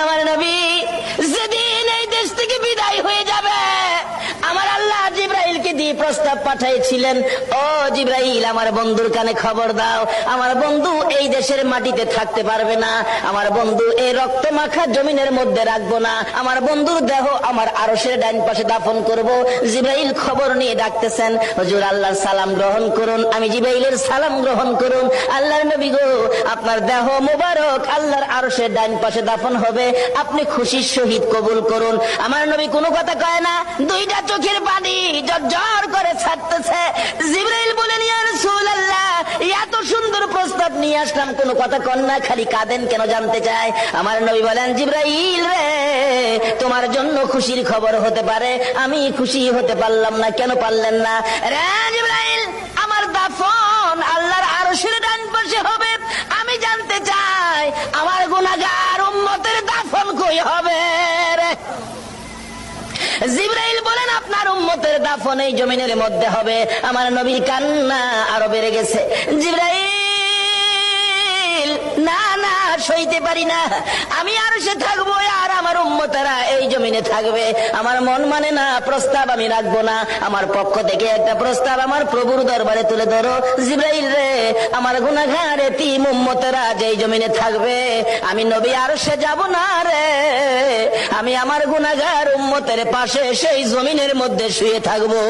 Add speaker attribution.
Speaker 1: আমার নবী যেদিন এই দেশ থেকে বিদায় হয়ে যাবে, আমার আল্লাহ জিবরাইলকে দিয়ে প্রস্তাব পাঠাইছিলেন, ও জিবরাইল, আমার বন্ধুর কানে খবর দাও, আমার বন্ধু এই দেশের মাটিতে থাকতে পারবে না, আমার বন্ধু এই রক্ত মাখা জমিনের মধ্যে রাখবো না, আমার বন্ধুর দেহ আমার আরশের ডাইন পাশে দাফন করব। জিবরাইল খবর নিয়ে ডাকতেছেন, হুজুর আল্লাহর সালাম গ্রহণ করুন। আমি জিবরাইলের সালাম গ্রহণ করুন। আল্লাহর নবী গো, আপনার দেহ মোবারক আল্লাহর আরশের ডাইন পাশে দাফন হবে, আপনি খুশির সহিত কবুল করুন। আমার নবী কোনো কথা কয় না, দুইটা চোখের পানি ঝরঝর করে ছাড়তেছে। জিবরাইল বলেন, ইয়া রাসূলুল্লাহ, এত সুন্দর প্রস্তাব নিয়ে আসলাম, কোনো কথা কন না, খালি কাঁদেন কেন জানতে চাই। আমার নবী বলেন, জিবরাইল রে, তোমার জন্য খুশির খবর হতে পারে, আমি খুশি হতে পারলাম না। কেন পারলেন না? রে জিবরাইল, আমার দাফন আল্লাহর আরশের ডান পাশে হবে, আমি জানতে চাই আমার গুনাহগার উম্মতের দাফন কই হবে রে? জিবরাইল বলেন, আপনার উম্মতের দাফন এই জমিনের মধ্যে হবে। আমার নবীর কান্না আরো বেড়ে গেছে। জিবরাইল, না না, সইতে পারি না, আমি আর সে থাকবো আর আমার উম্মতেরা এই জমিনে থাকবে। আমার মন মানে না, প্রস্তাব আমি রাখবো না। আমার পক্ষ থেকে একটা প্রস্তাব আমার প্রভুর দরবারে তুলে ধরো। জিবরাইল রে, আমার গুনাহগার এতিম উম্মতেরা যেই জমিনে থাকবে, আমি নবী আর সে যাব না রে, আমি আমার গুনাহগার উম্মতের পাশে সেই জমিনের মধ্যে শুয়ে থাকবো।